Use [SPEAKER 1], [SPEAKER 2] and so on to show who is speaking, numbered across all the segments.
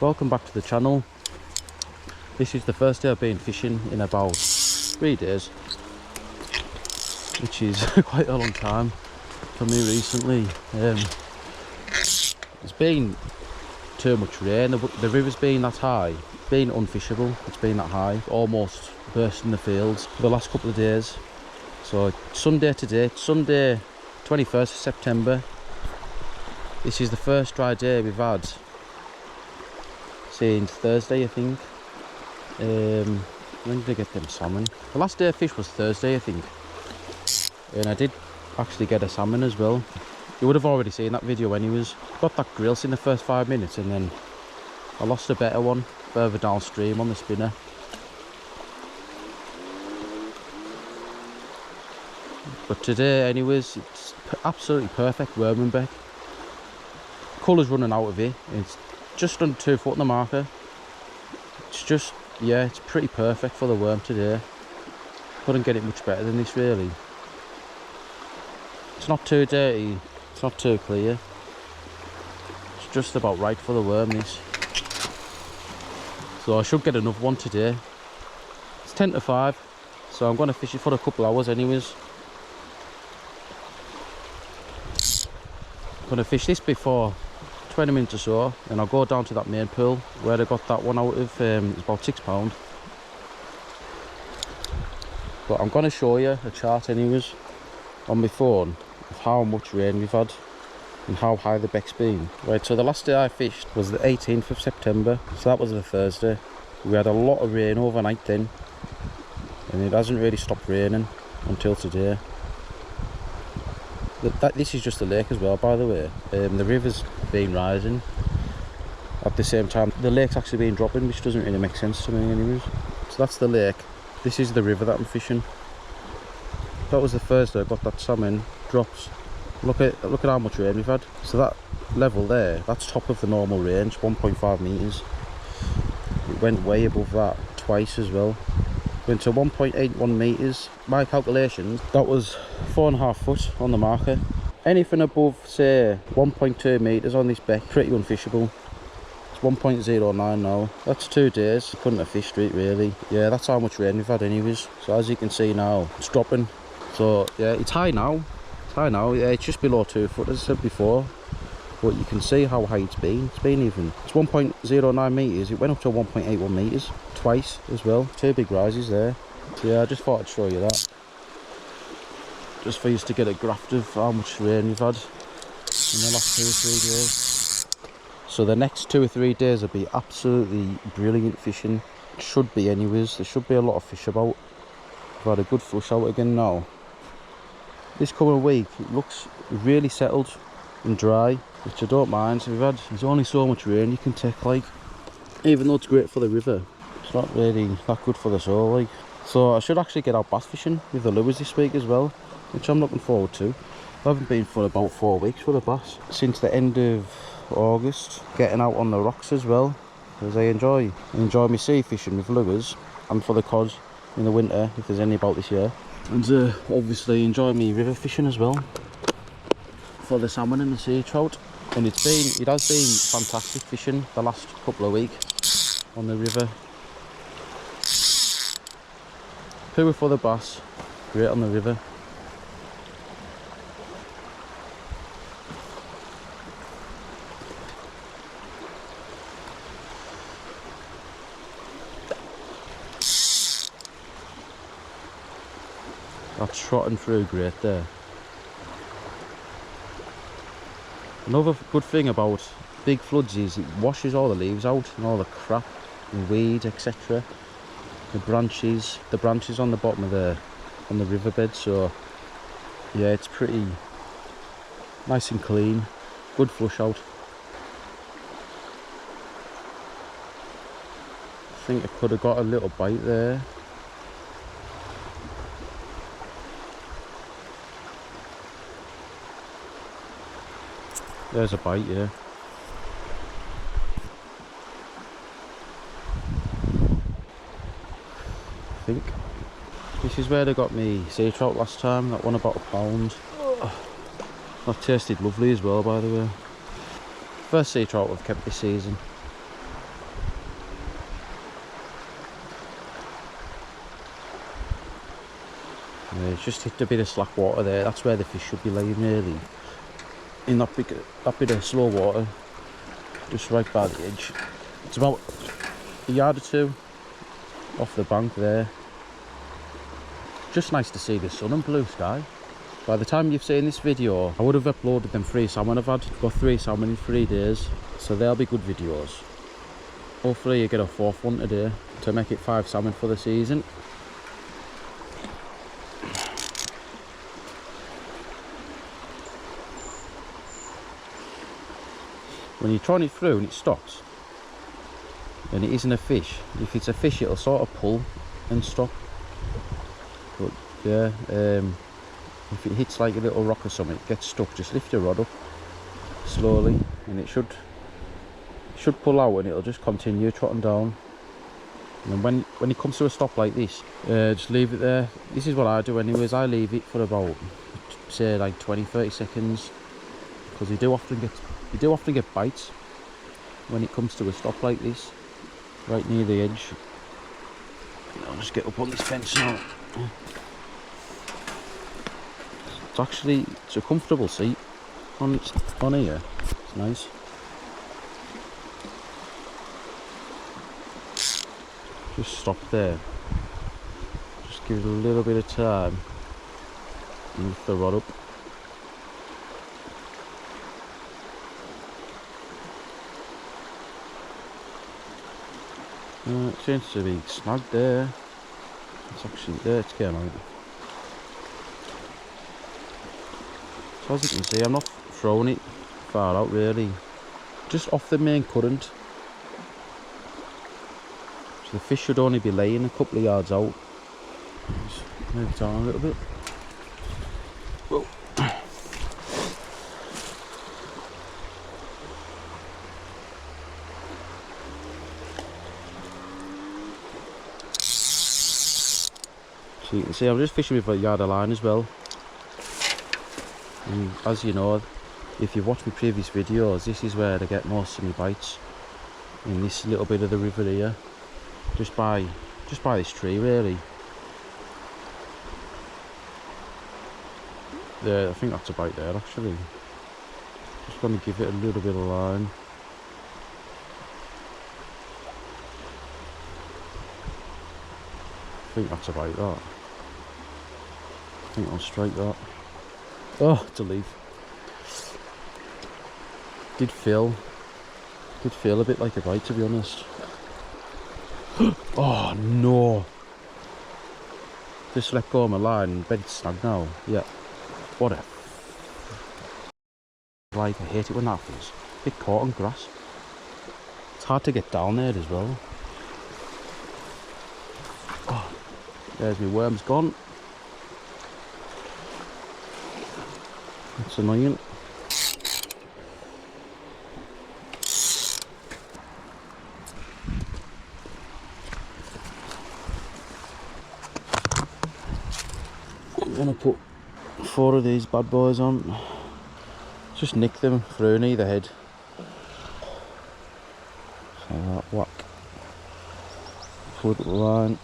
[SPEAKER 1] Welcome back to the channel. This is the first day I've been fishing in about 3 days, which is quite a long time for me recently. It's been too much rain, the river's been that high, it's been unfishable, it's been that high, almost bursting the fields for the last couple of days. So Sunday today, Sunday 21st of September. This is the first dry day we've had since Thursday, I think. When did I get them salmon? The last day of fish was Thursday, I think. And I did actually get a salmon as well. You would have already seen that video anyways. Got that grilse in the first 5 minutes and then I lost a better one further downstream on the spinner. But today anyways, it's absolutely perfect worming back. Colour's running out of it. It's just under 2 foot on the marker. It's just, yeah, it's pretty perfect for the worm today. Couldn't get it much better than this really. It's not too dirty, it's not too clear. It's just about right for the worm, this. So I should get another one today. It's 10 to 5, so I'm going to fish it for a couple hours anyways. I'm going to fish this before 20 minutes or so, and I'll go down to that main pool where I got that one out of. It's about £6. But I'm going to show you a chart anyways on my phone of how much rain we've had and how high the beck's been. Right, so the last day I fished was the 18th of September, so that was the Thursday. We had a lot of rain overnight then, and it hasn't really stopped raining until today. This is just the lake as well, by the way. The river's been rising at the same time the lake's actually been dropping, which doesn't really make sense to me anyways. So that's the lake, this is the river that I'm fishing. That was the first day I got that salmon drops. Look at how much rain we've had. So that level there, that's top of the normal range, 1.5 meters. It went way above that twice as well. Went to 1.81 meters. My calculations, that was 4.5 foot on the marker. Anything above say 1.2 meters on this beck, pretty unfishable. It's 1.09 now. That's 2 days. Couldn't have fished it really. Yeah, that's how much rain we've had anyways. So as you can see now, it's dropping. So yeah, it's high now. It's high now. Yeah, it's just below 2 foot as I said before. But you can see how high it's been. It's been even. It's 1.09 meters. It went up to 1.81 meters twice as well. 2 big rises there. So yeah, I just thought I'd show you that, just for you to get a graph of how much rain we've had in the last 2 or 3 days. So the next 2 or 3 days will be absolutely brilliant fishing. It should be anyways. There should be a lot of fish about. We've had a good flush out again now. This coming week it looks really settled and dry, which I don't mind. So there's only so much rain you can take, like, even though it's great for the river, it's not really that good for the soul, like. So I should actually get out bass fishing with the lures this week as well, which I'm looking forward to. I haven't been for about 4 weeks for the bass, since the end of August. Getting out on the rocks as well, because I enjoy my sea fishing with lures, and for the cod in the winter if there's any about this year. And obviously enjoy me river fishing as well for the salmon and the sea trout. And it has been fantastic fishing the last couple of weeks on the river. Poor for the bass, great on the river. That's trotting through great there. Another good thing about big floods is it washes all the leaves out and all the crap and weeds, etc. The branches on the bottom of on the riverbed. So yeah, it's pretty nice and clean. Good flush out. I think I could have got a little bite there. There's a bite, yeah. I think this is where they got me sea trout last time. That one about £1. That tasted lovely as well, by the way. First sea trout I've kept this season. It's just hit a bit of slack water there. That's where the fish should be laying really. In that bit of slow water, just right by the edge. It's about a yard or two off the bank there. Just nice to see the sun and blue sky. By the time you've seen this video, I would have uploaded them 3 salmon I've had. Got 3 salmon in 3 days, so they'll be good videos. Hopefully you get a 4th one today to make it 5 salmon for the season. When you're trying it through and it stops, and it isn't a fish, if it's a fish it'll sort of pull and stop. But yeah, if it hits like a little rock or something, it gets stuck, just lift your rod up slowly and it should pull out, and it'll just continue trotting down. And then when it comes to a stop like this, just leave it there. This is what I do anyways. I leave it for about, say, like 20-30 seconds, because you do often get bites when it comes to a stop like this, right near the edge. I'll just get up on this fence now. It's a comfortable seat on here. It's nice. Just stop there. Just give it a little bit of time and lift the rod up. It seems to be snagged there. It's actually there, it's getting out. So as you can see, I'm not throwing it far out really, just off the main current. So the fish should only be laying a couple of yards out. Just move it on a little bit. Whoa. So you can see I'm just fishing with a yard of line as well. And as you know, if you've watched my previous videos, this is where I get most of my bites, in this little bit of the river here, just by this tree really. There, I think that's a bite there actually. Just going to give it a little bit of line. I think that's a bite, that. I think I'll strike that. Oh, it's a leaf. Did feel a bit like a bite, to be honest. Oh no! Just let go of my line and bed's snagged now. Yeah. What a... Like, I hate it when that happens. Get caught on grass. It's hard to get down there as well. Oh, there's my worm's gone. That's annoying. I'm gonna put 4 of these bad boys on. Just nick them through in either head. So that, whack. Pull it up the line.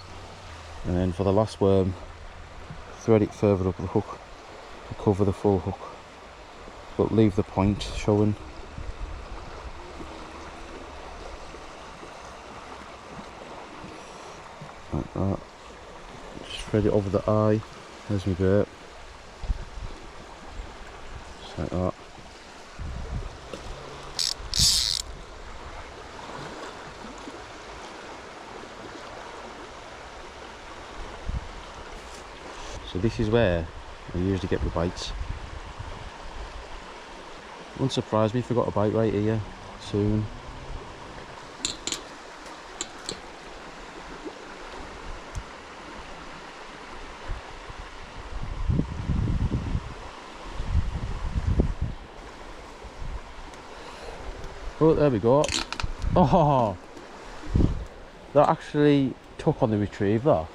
[SPEAKER 1] And then for the last worm, thread it further up the hook to cover the full hook, but leave the point showing. Like that. Just thread it over the eye. There's my bait. Just like that. So this is where I usually get my bites. Wouldn't surprise me if I got a bite right here soon. Oh, there we go. Oh, that actually took on the retriever.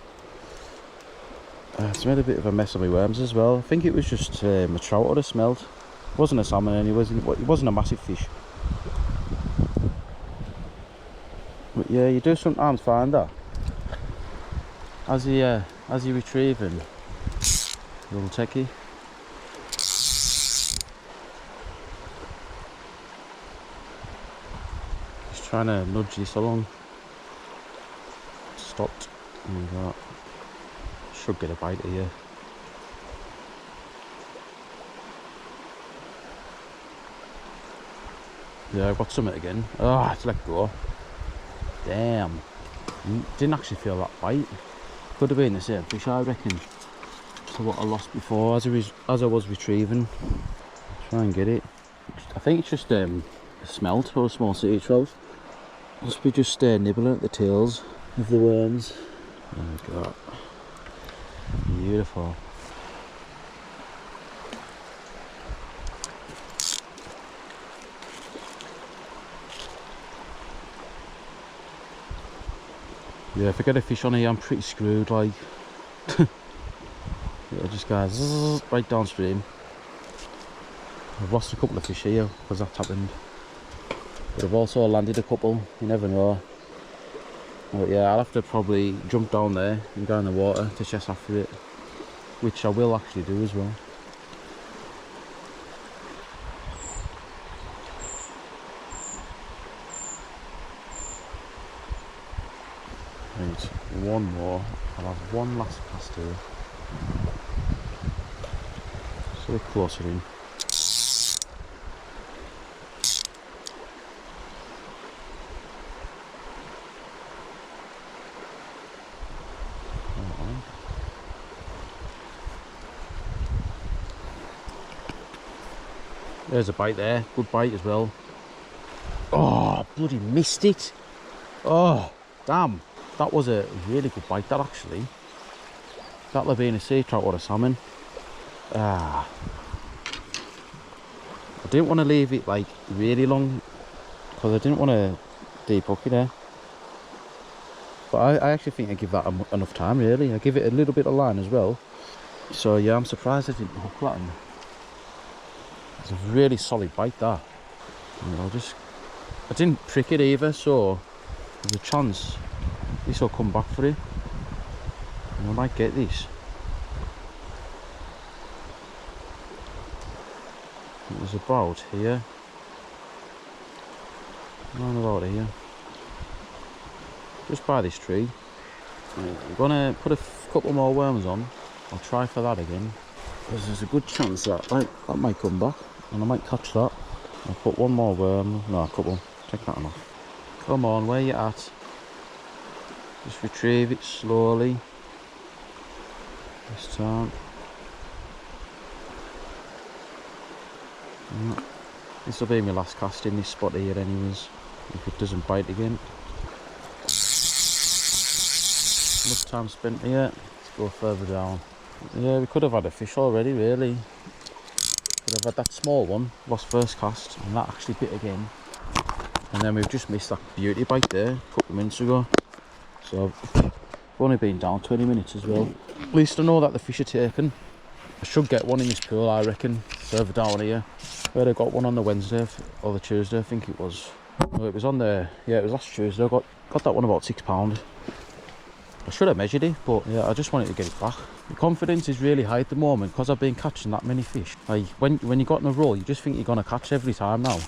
[SPEAKER 1] It's made a bit of a mess of my worms as well. I think it was just a trout I'd have smelled. It wasn't a salmon and it wasn't a massive fish. But yeah, you do sometimes find that as you're retrieving, Little techie. Just trying to nudge this along. Stopped. There we go. Should get a bite here. Yeah, I've got something again. Oh, it's let go. Damn. Didn't actually feel that bite. Could have been the same fish, I reckon, to what I lost before as I was retrieving. Try and get it. I think it's just a smelt or a small sea trout. Must be just nibbling at the tails of the worms. There we go. Beautiful. Yeah, if I get a fish on here, I'm pretty screwed. Like, it'll just go zzz, right downstream. I've lost a couple of fish here because that's happened, but I've also landed a couple. You never know. But yeah, I'll have to probably jump down there and go in the water to chase after it, which I will actually do as well. Right, one more. I'll have one last cast here. So we're closer in. There's a bite there, good bite as well. Oh, bloody missed it. Oh, damn. That was a really good bite, that actually. That'll have been a sea trout or a salmon. Ah. I didn't want to leave it like really long because I didn't want to deep hook it there. But I actually think I give that enough time, really. I give it a little bit of line as well. So yeah, I'm surprised I didn't hook that one. It's a really solid bite, that. You know, I didn't prick it either, so there's a chance this will come back for it. And I might get this. It was about here. Around about here. Just by this tree. I'm gonna put a couple more worms on. I'll try for that again, because there's a good chance that might come back and I might catch that. I'll put one more worm, no, a couple, take that one off. Come on, where you at? Just retrieve it slowly this time. This will be my last cast in this spot here anyways, if it doesn't bite again. Enough time spent here. Let's go further down. Yeah, we could have had a fish already, really. Could have had that small one, lost first cast, and that actually bit again. And then we've just missed that beauty bite there a couple of minutes ago. So I've only been down 20 minutes as well. At least I know that the fish are taken. I should get one in this pool, I reckon, further down here. Where I got one on the Wednesday or the Tuesday, I think it was. No, it was on the, yeah, it was last Tuesday. I got that one about £6. I should have measured it, but yeah, I just wanted to get it back. The confidence is really high at the moment because I've been catching that many fish. Like when you got in a roll, you just think you're gonna catch every time now,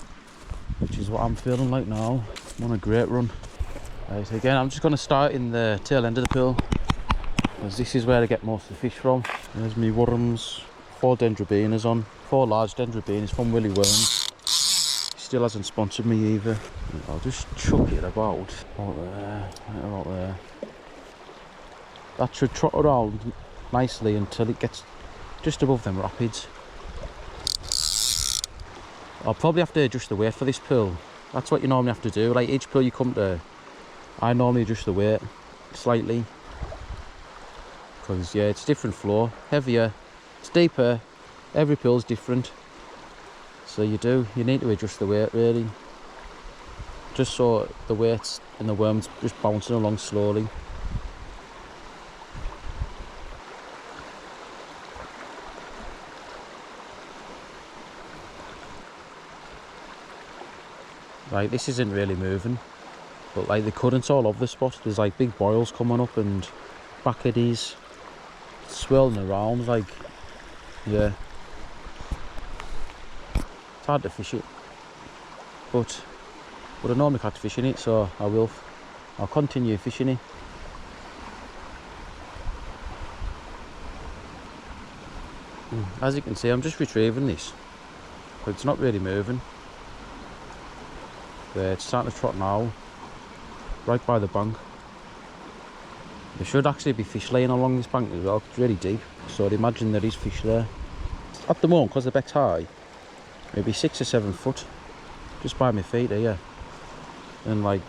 [SPEAKER 1] which is what I'm feeling like now. I'm on a great run. Right, so again, I'm just gonna start in the tail end of the pool, because this is where I get most of the fish from. There's me worms, 4 dendrobinas on, 4 large dendrobinas from Willy Worms. Still hasn't sponsored me either. I'll just chuck it about there, right about there. That should trot around nicely until it gets just above them rapids. I'll probably have to adjust the weight for this pool. That's what you normally have to do. Like each pool you come to, I normally adjust the weight slightly. Because yeah, it's different flow, heavier, it's deeper, every pool's different. So you need to adjust the weight really. Just so the weights and the worms just bouncing along slowly. Like this isn't really moving, but like the current's all over the spot. There's like big boils coming up and back eddies swirling around. Like Yeah. It's hard to fish it, but I normally catch fish in it, so I'll continue fishing it. As you can see, I'm just retrieving this, but it's not really moving. But it's starting to trot now, right by the bank. There should actually be fish laying along this bank as well. It's really deep, so I'd imagine there is fish there. At the moment, because the beck's high, maybe 6 or 7 foot, just by my feet here. And like,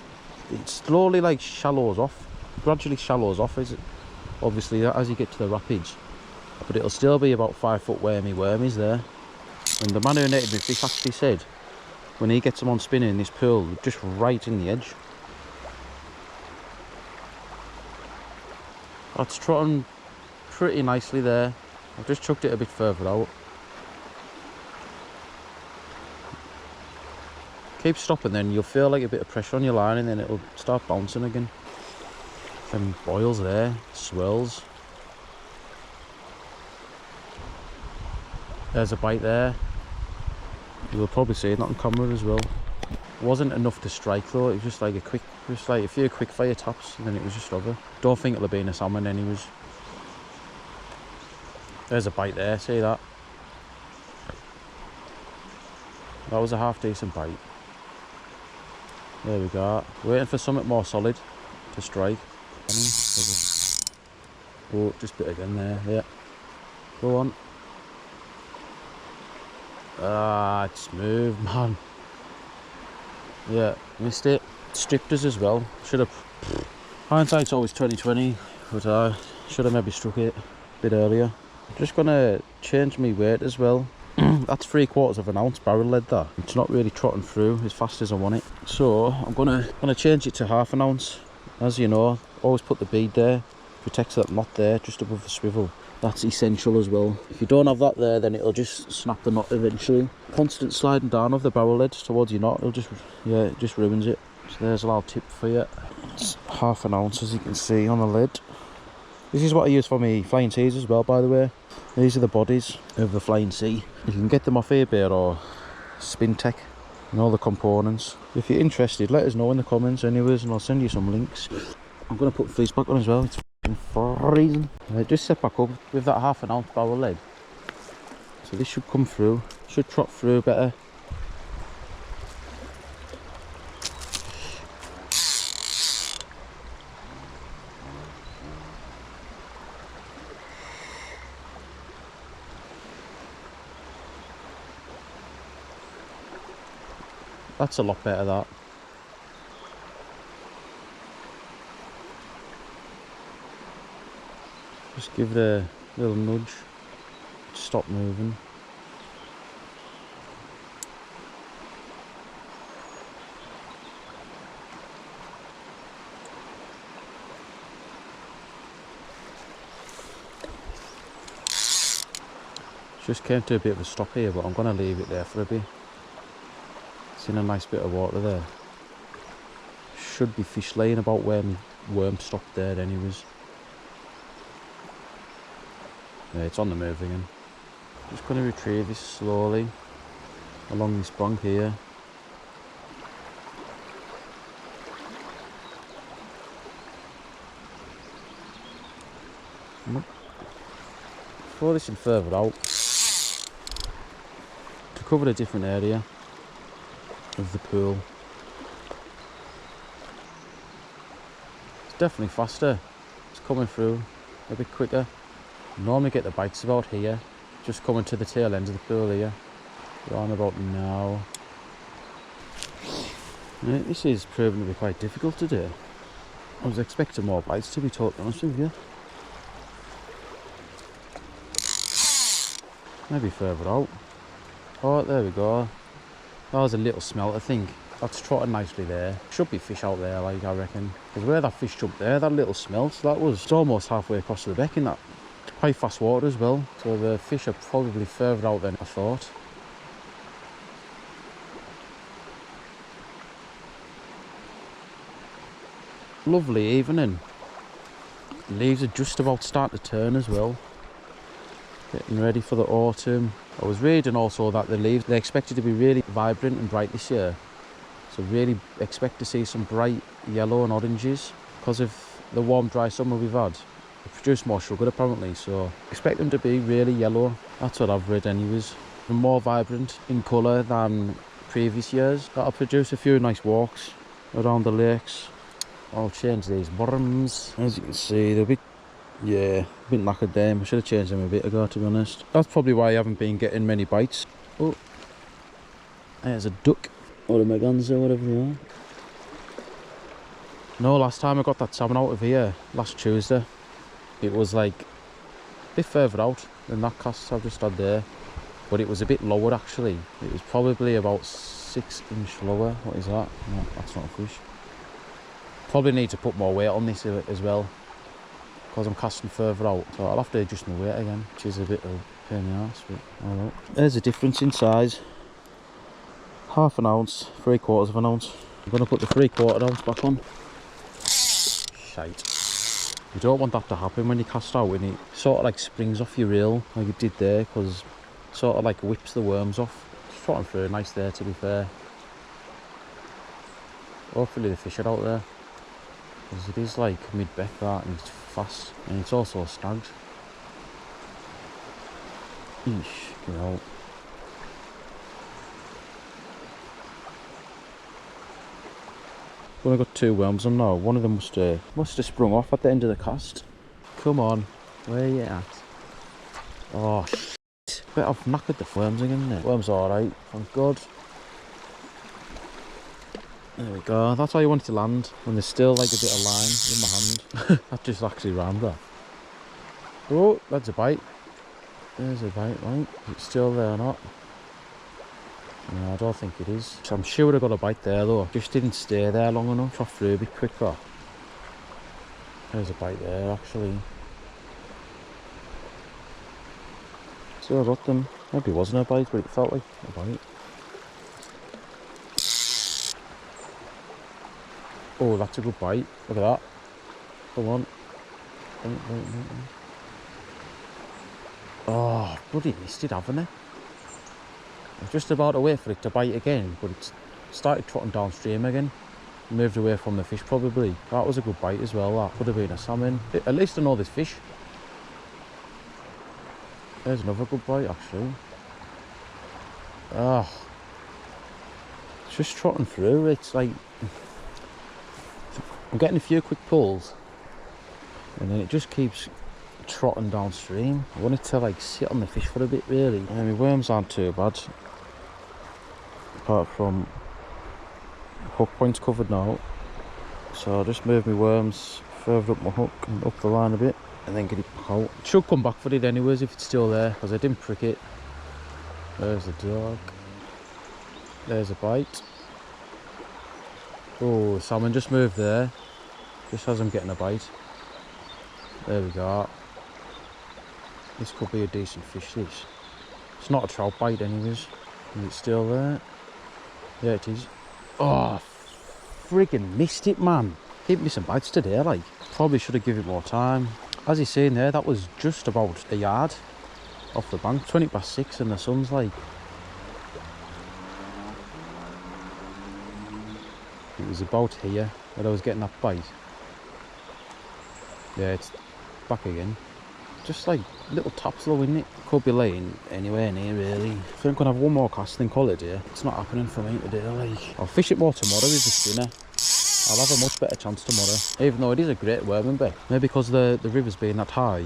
[SPEAKER 1] it slowly like shallows off, gradually shallows off, is it? Obviously, as you get to the rapids, but it'll still be about 5 foot wormies there. And the man who netted me fish actually said, when he gets them on spinning in this pool, just right in the edge. That's trotting pretty nicely there. I've just chucked it a bit further out. Keep stopping, then you'll feel like a bit of pressure on your line, and then it'll start bouncing again. Then boils there, swirls. There's a bite there. You'll probably see it not on camera as well. It wasn't enough to strike though. It was just like a few quick fire taps, and then it was just over. Don't think it'll have been a salmon anyways. There's a bite there. See that? That was a half decent bite. There we go. Waiting for something more solid to strike. Oh, just bit again there. Yeah. Go on. Ah, it's smooth, man. Yeah, missed it. Stripped us as well. Should have. Hindsight's always 20/20, but I should have maybe struck it a bit earlier. Just gonna change my weight as well. That's 3/4 of an ounce barrel lead. That it's not really trotting through as fast as I want it. So I'm gonna change it to 1/2 ounce. As you know, always put the bead there. Protects that knot there, just above the swivel. That's essential as well. If you don't have that there, then it'll just snap the knot eventually. Constant sliding down of the barrel lead towards your knot, it just ruins it. So there's a little tip for you. It's 1/2 ounce, as you can see on the lid. This is what I use for my flying seas as well, by the way. These are the bodies of the flying sea. You can get them off eBay or Spin Tech and all the components. If you're interested, let us know in the comments anyways, and I'll send you some links. I'm going to put the fleece back on as well. It's freezing. Just set back up with that 1/2 ounce barrel lead. So this should come through, should trot through better. That's a lot better, that. Just give it a little nudge, stop moving. Just came to a bit of a stop here, but I'm going to leave it there for a bit. It's in a nice bit of water there. Should be fish laying about where my worm stopped there anyways. Yeah, it's on the move again. Just going to retrieve this slowly along this bank here. Throw this in further out to cover a different area of the pool. It's definitely faster. It's coming through a bit quicker. Normally get the bites about here, just coming to the tail end of the pool here. Around about now. Yeah, this is proving to be quite difficult to do. I was expecting more bites, to be totally honest with you. Maybe further out. Oh, there we go. That was a little smelt, I think. That's trotting nicely there. Should be fish out there, like, I reckon. Because where that fish jumped there, that little smelt, that was it's almost halfway across the beck in that. Quite fast water as well, so the fish are probably further out than I thought. Lovely evening. The leaves are just about starting to turn as well. Getting ready for the autumn. I was reading also that the leaves, they're expected to be really vibrant and bright this year. So really expect to see some bright yellow and oranges. Because of the warm, dry summer we've had, they produce more sugar apparently, so expect them to be really yellow. That's what I've read anyways. And more vibrant in colour than previous years. That'll produce a few nice walks around the lakes. I'll change these worms. As you can see, they're a bit, yeah, a bit knackered them. I should have changed them a bit ago, to be honest. That's probably why I haven't been getting many bites. Oh, there's a duck. Or a merganser, whatever they are. No, last time I got that salmon out of here, last Tuesday, it was like a bit further out than that cast I've just had there. But it was a bit lower actually. It was probably about 6" lower. What is that? No, that's not a fish. Probably need to put more weight on this as well, because I'm casting further out. So I'll have to adjust my weight again, which is a bit of a pain in the arse, but alright. There's a difference in size. Half an ounce, 3/4 of an ounce. I'm going to put the 3/4 ounce back on. Shite. You don't want that to happen when you cast out, and it sort of like springs off your reel like it did there, because it sort of like whips the worms off. Just trotting through nice there, to be fair. Hopefully the fish are out there, because it is like mid-beck that, and it's fast, and it's also snagged. Eesh, you know. I've only got 2 worms on now. One of them must have sprung off at the end of the cast. Come on, where are you at? Oh shit! Bet I've knackered the worms again, isn't it? Worms are alright, thank God. There we go. That's how you want it to land, when there's still like a bit of line in my hand. That just actually rammed that. Oh, that's a bite. There's a bite, right? Is it still there or not? No, I don't think it is. So I'm sure I got a bite there though. Just didn't stay there long enough. Off through a bit quicker. There's a bite there actually. So I got them. Maybe it wasn't a bite, but it felt like a bite. Oh, that's a good bite. Look at that. Come on. Oh, bloody missed it, haven't I? I was just about to wait for it to bite again, but it started trotting downstream again. Moved away from the fish probably. That was a good bite as well, that. Could have been a salmon. At least I know there's fish. There's another good bite actually. Ah. It's just trotting through. It's like, I'm getting a few quick pulls, and then it just keeps trotting downstream. I want it to like sit on the fish for a bit really. I mean, worms aren't too bad, apart from hook points covered now. So I'll just move my worms further up my hook and up the line a bit, and then get it back out. It should come back for it anyways if it's still there, because I didn't prick it. There's the dog. There's a bite. Oh, salmon just moved there, just as I'm getting a bite. There we go. This could be a decent fish, this. It's not a trout bite anyways. Is it still there? Yeah, it is. Oh, friggin' missed it, man. Keep missing bites today, like. Probably should have given it more time. As you're saying there, that was just about a yard off the bank. 6:20 and the sun's like... It was about here that I was getting that bite. Yeah, it's back again. Just like little taps though, isn't it? Could be laying anywhere near really. I think I'm gonna have one more cast and call it a day. It's not happening for me today, like. I'll fish it more tomorrow with the spinner. I'll have a much better chance tomorrow. Even though it is a great worming bait. Maybe because the river's being that high,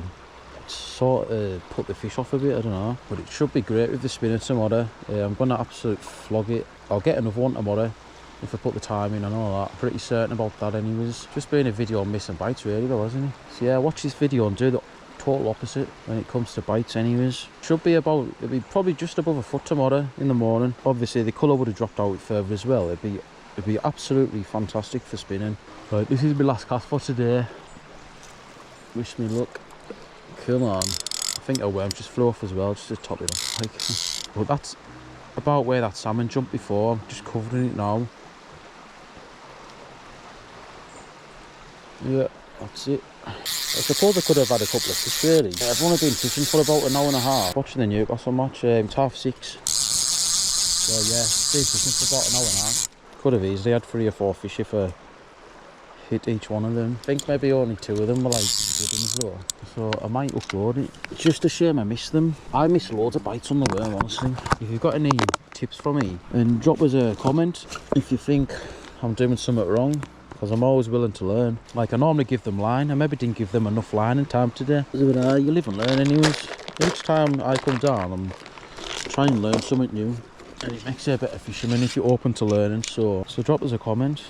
[SPEAKER 1] it's sort of put the fish off a bit, I don't know. But it should be great with the spinner tomorrow. I'm gonna absolutely flog it. I'll get another one tomorrow if I put the time in and all that. Pretty certain about that anyways. Just being a video on missing bites really though, isn't it? So yeah, watch this video and do the total opposite when it comes to bites anyways. Should be about, it'll be probably just above a foot tomorrow in the morning. Obviously the colour would have dropped out further as well. It'd be absolutely fantastic for spinning. Right, this is my last cast for today. Wish me luck. Come on. I think a worm just flew off as well, just to top it off. Like. But that's about where that salmon jumped before. I'm just covering it now. Yeah, That's it. I suppose I could have had a couple of fish really. I've only been fishing for about an hour and a half. Watching the Newcastle match, it's 6:30. So yeah, been fishing for about an hour and a half. Could have easily had 3 or 4 fish if I hit each one of them. I think maybe only 2 of them were like good ones though. So I might upload it. It's just a shame I missed them. I missed loads of bites on the worm, honestly. If you've got any tips for me, then drop us a comment if you think I'm doing something wrong, because I'm always willing to learn. Like, I normally give them line. I maybe didn't give them enough line in time today. But you live and learn anyways. Each time I come down, I'm trying to learn something new, and it makes you a better fisherman if you're open to learning. So drop us a comment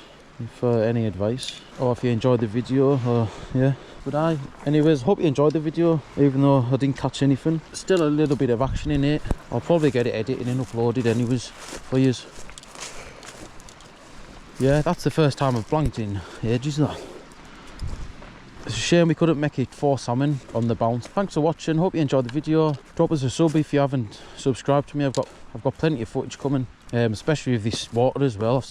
[SPEAKER 1] for any advice, or if you enjoyed the video, or yeah. But anyways, hope you enjoyed the video, even though I didn't catch anything. Still a little bit of action in it. I'll probably get it edited and uploaded anyways for yous. Yeah, that's the first time I've blanked in ages though. It's a shame we couldn't make it 4 salmon on the bounce. Thanks for watching, hope you enjoyed the video. Drop us a sub if you haven't subscribed to me. I've got plenty of footage coming, especially with this water as well.